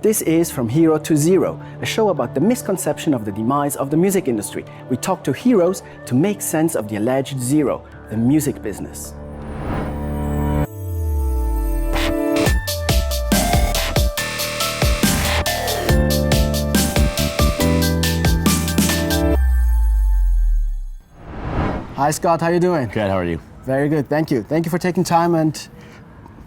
This is From Hero to Zero, a show about the misconception of the demise of the music industry. We talk to heroes to make sense of the alleged zero, the music business. Hi Scott, how are you doing? Good, how are you? Very good, thank you. Thank you for taking time and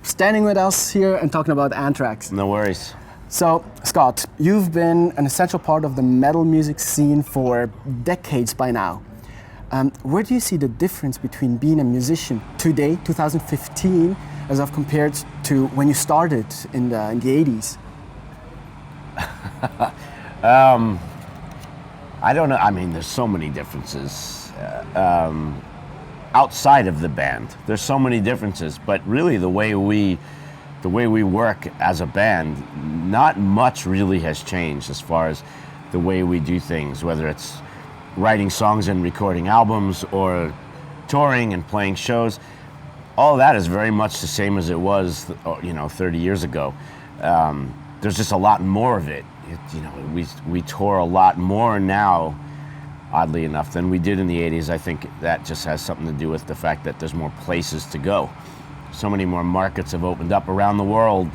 standing with us here and talking about Anthrax. No worries. So, Scott, you've been an essential part of the metal music scene for decades by now. Where do you see the difference between being a musician today, 2015, as of compared to when you started in the 80s? I don't know, I mean, there's so many differences. Outside of the band, there's so many differences, but really the way we work as a band, not much really has changed as far as the way we do things, whether it's writing songs and recording albums or touring and playing shows. All that is very much the same as it was, 30 years ago. There's just a lot more of it. We tour a lot more now, oddly enough, than we did in the 80s. I think that just has something to do with the fact that there's more places to go. So many more markets have opened up around the world.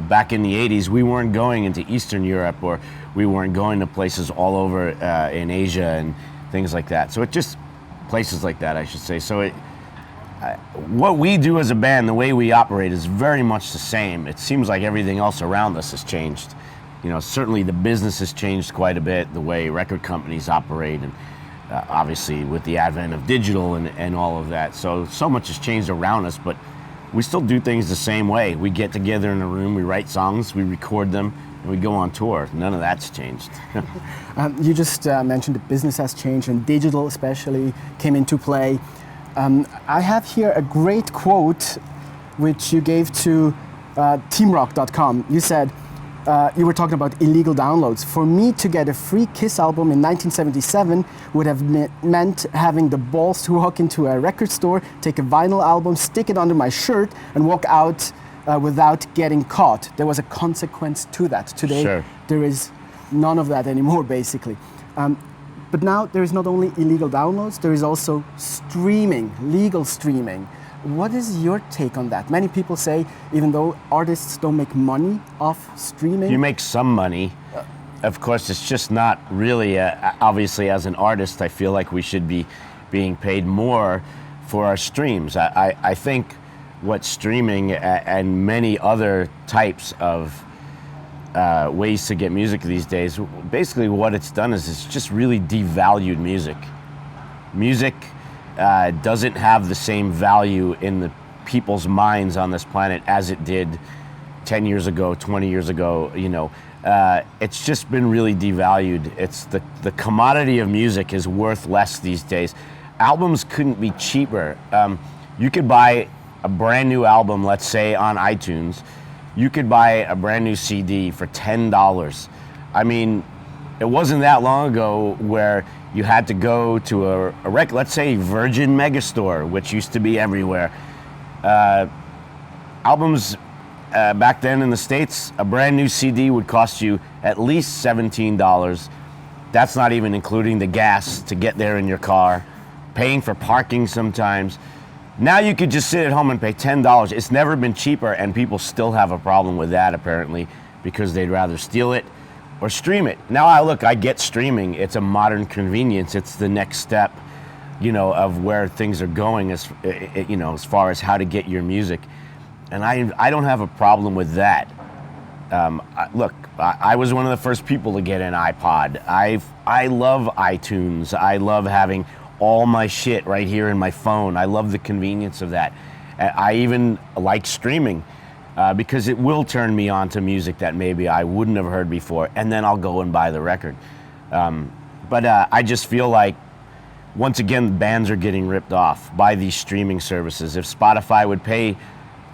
Back in the 80s, we weren't going into Eastern Europe, or we weren't going to places all over in Asia and things like that. So places like that, I should say. So what we do as a band, the way we operate, is very much the same. It seems like everything else around us has changed. Certainly the business has changed quite a bit, the way record companies operate, and obviously with the advent of digital and all of that. So much has changed around us, but we still do things the same way. We get together in a room, we write songs, we record them, and we go on tour. None of that's changed. You just mentioned the business has changed, and digital especially came into play. I have here a great quote which you gave to teamrock.com. You said, you were talking about illegal downloads. For me to get a free Kiss album in 1977 would have meant having the balls to walk into a record store, take a vinyl album, stick it under my shirt, and walk out without getting caught. There was a consequence to that. Today, Sure. There is none of that anymore, basically. But now there is not only illegal downloads, there is also streaming, legal streaming. What is your take on that? Many people say, even though artists don't make money off streaming. You make some money. Of course, it's just not really, obviously as an artist, I feel like we should be being paid more for our streams. I think what streaming and many other types of ways to get music these days, basically what it's done is it's just really devalued music. Music doesn't have the same value in the people's minds on this planet as it did 10 years ago, 20 years ago. It's just been really devalued. It's the commodity of music is worth less these days. Albums couldn't be cheaper. You could buy a brand new album, let's say on iTunes. You could buy a brand new CD for $10. I mean, it wasn't that long ago where you had to go to let's say Virgin Megastore, which used to be everywhere. Albums back then in the States, a brand new CD would cost you at least $17. That's not even including the gas to get there in your car, paying for parking sometimes. Now you could just sit at home and pay $10. It's never been cheaper, and people still have a problem with that apparently, because they'd rather steal it or stream it. Now I get streaming. It's a modern convenience. It's the next step, of where things are going as far as how to get your music. And I don't have a problem with that. I was one of the first people to get an iPod. I love iTunes. I love having all my shit right here in my phone. I love the convenience of that. I even like streaming. Because it will turn me on to music that maybe I wouldn't have heard before, and then I'll go and buy the record. But I just feel like, once again, bands are getting ripped off by these streaming services. If Spotify would pay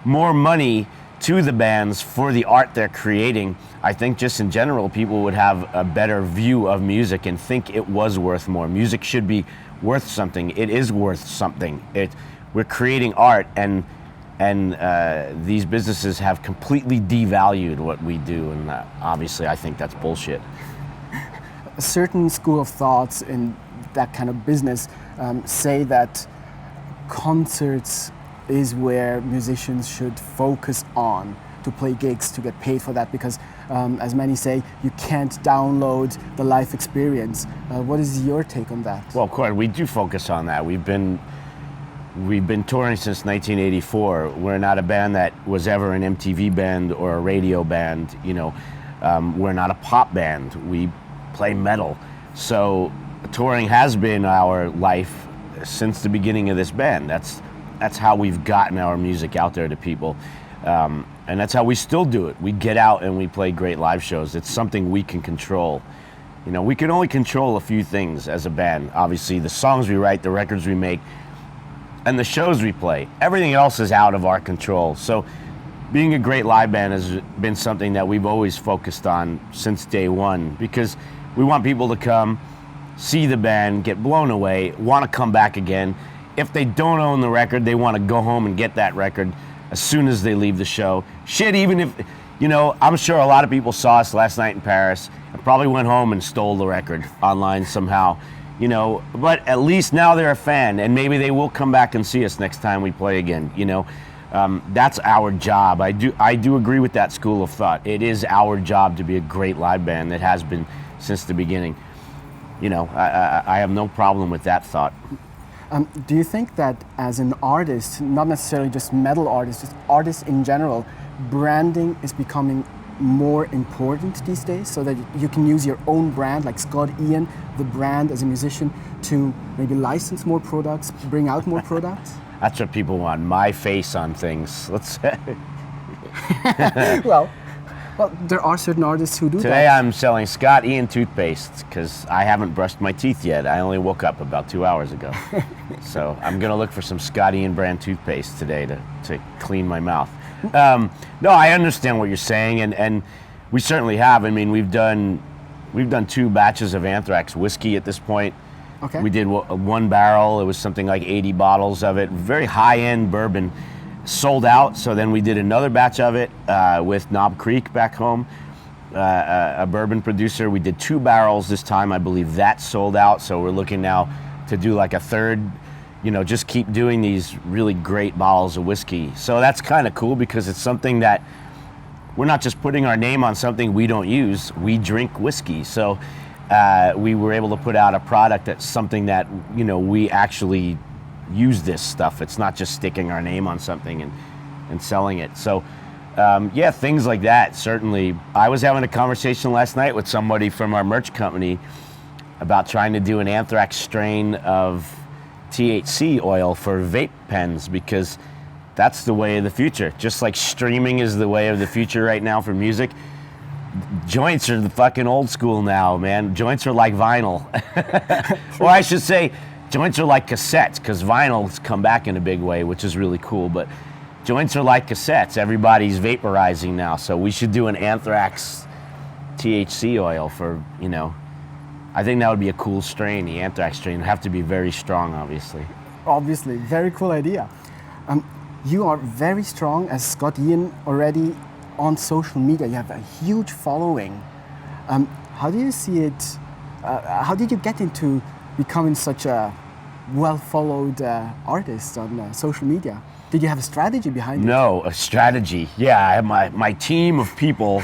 more money to the bands for the art they're creating, I think just in general, people would have a better view of music and think it was worth more. Music should be worth something. It is worth something. We're creating art, and and these businesses have completely devalued what we do, and obviously I think that's bullshit. A certain school of thoughts in that kind of business say that concerts is where musicians should focus on to play gigs, to get paid for that, because as many say, you can't download the live experience. What is your take on that? Well, of course, we do focus on that. We've been touring since 1984. We're not a band that was ever an MTV band or a radio band. You know, we're not a pop band. We play metal. So touring has been our life since the beginning of this band. That's how we've gotten our music out there to people. And that's how we still do it. We get out and we play great live shows. It's something we can control. You know, we can only control a few things as a band. Obviously, the songs we write, the records we make, and the shows we play. Everything else is out of our control. So being a great live band has been something that we've always focused on since day one, because we want people to come, see the band, get blown away, want to come back again. If they don't own the record, they want to go home and get that record as soon as they leave the show. Shit, even if, you know, I'm sure a lot of people saw us last night in Paris and probably went home and stole the record online somehow, you know, but at least now they're a fan, and maybe they will come back and see us next time we play again, you know. That's our job. I do agree with that school of thought. It is our job to be a great live band. That has been since the beginning. You know, I have no problem with that thought. Do you think that as an artist, not necessarily just metal artists, just artists in general, branding is becoming more important these days, so that you can use your own brand, like Scott Ian, the brand as a musician, to maybe license more products, bring out more products? That's what people want, my face on things, let's say. Well, there are certain artists who do that. Today I'm selling Scott Ian toothpaste because I haven't brushed my teeth yet. I only woke up about 2 hours ago. So I'm going to look for some Scott Ian brand toothpaste today to clean my mouth. No, I understand what you're saying, and we certainly have. I mean, we've done 2 batches of Anthrax whiskey at this point. Okay. We did 1 barrel. It was something like 80 bottles of it. Very high-end bourbon. Sold out, so then we did another batch of it with Knob Creek back home, a bourbon producer. We did 2 barrels this time. I believe that sold out, so we're looking now to do like a third, you know, just keep doing these really great bottles of whiskey. So that's kind of cool, because it's something that we're not just putting our name on something we don't use. We drink whiskey. So we were able to put out a product that's something that, you know, we actually use this stuff. It's not just sticking our name on something and selling it. So yeah, things like that, certainly. I was having a conversation last night with somebody from our merch company about trying to do an Anthrax strain of THC oil for vape pens, because that's the way of the future. Just like streaming is the way of the future right now for music, joints are the fucking old school now, man. Joints are like vinyl. Or I should say, joints are like cassettes, because vinyl's come back in a big way, which is really cool, but joints are like cassettes. Everybody's vaporizing now, so we should do an Anthrax THC oil for, you know, I think that would be a cool strain, the Anthrax strain. It would have to be very strong, obviously. Obviously, very cool idea. You are very strong as Scott Ian already on social media. You have a huge following. How do you see it? How did you get into becoming such a well-followed artist on social media? Did you have a strategy behind it? No, a strategy. Yeah, I have my team of people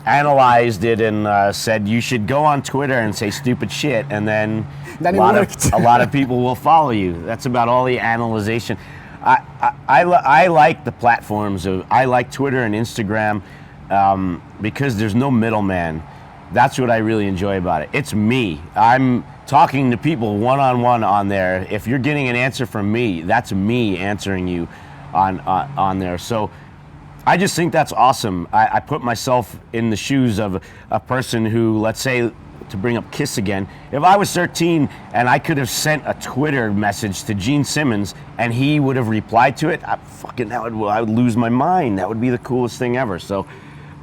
analyzed it and said you should go on Twitter and say stupid shit, and then a lot of people will follow you. That's about all the analyzation. I like the platforms I like Twitter and Instagram because there's no middleman. That's what I really enjoy about it. It's me. I'm talking to people one-on-one on there. If you're getting an answer from me, that's me answering you on there. So I just think that's awesome. I put myself in the shoes of a person who, let's say, to bring up Kiss again, if I was 13 and I could have sent a Twitter message to Gene Simmons and he would have replied to it, I would lose my mind. That would be the coolest thing ever. So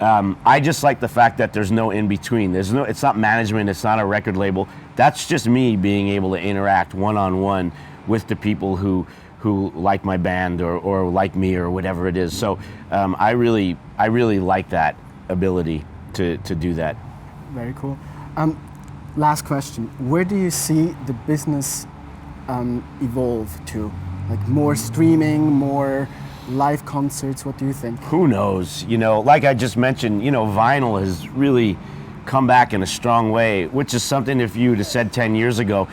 I just like the fact that there's no in between. It's not management. It's not a record label. That's just me being able to interact one-on-one with the people who who like my band or like me or whatever it is. So I really like that ability to do that. Very cool. Last question. Where do you see the business evolve to? Like more streaming, more live concerts? What do you think? Who knows? You know, like I just mentioned, you know, vinyl has really come back in a strong way, which is something if you would have said 10 years ago,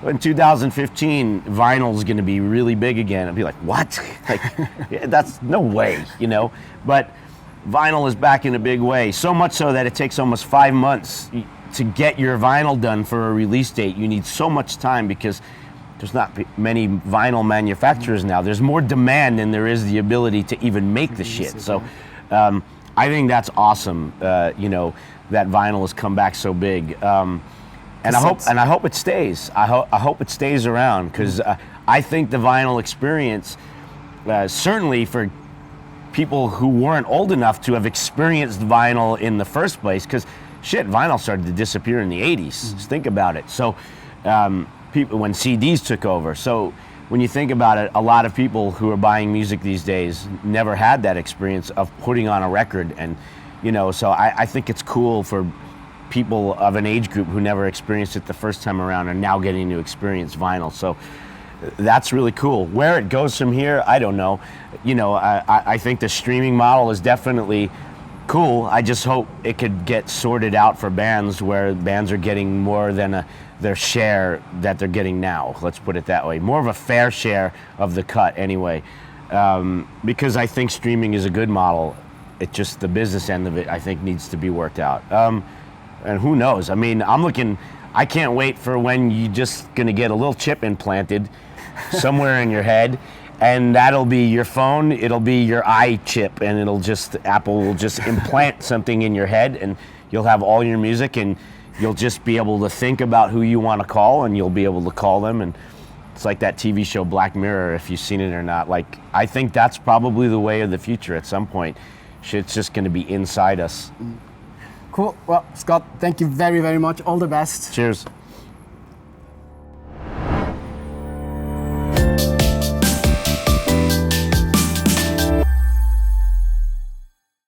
in 2015, vinyl is going to be really big again. I'd be like, what? Like, yeah, that's no way, you know? But vinyl is back in a big way, so much so that it takes almost 5 months to get your vinyl done for a release date. You need so much time because there's not many vinyl manufacturers now. There's more demand than there is the ability to even make the shit. So I think that's awesome, you know, that vinyl has come back so big. And I hope it stays. I hope it stays around because I think the vinyl experience, certainly for people who weren't old enough to have experienced vinyl in the first place, because shit, vinyl started to disappear in the 80s. Just think about it. So people, when CDs took over. So when you think about it, a lot of people who are buying music these days never had that experience of putting on a record. And, you know, so I think it's cool for people of an age group who never experienced it the first time around and now getting to experience vinyl. So that's really cool. Where it goes from here, I don't know. You know, I think the streaming model is definitely cool. I just hope it could get sorted out for bands where bands are getting more than their share that they're getting now. Let's put it that way. More of a fair share of the cut anyway. Because I think streaming is a good model. It just, the business end of it, I think, needs to be worked out. And who knows? I mean, I can't wait for when you're just gonna get a little chip implanted somewhere in your head, and that'll be your phone, it'll be your eye chip, and Apple will just implant something in your head, and you'll have all your music, and you'll just be able to think about who you want to call, and you'll be able to call them. And it's like that TV show Black Mirror, if you've seen it or not. Like, I think that's probably the way of the future at some point. Shit's just gonna be inside us. Cool. Well, Scott, thank you very, very much. All the best. Cheers.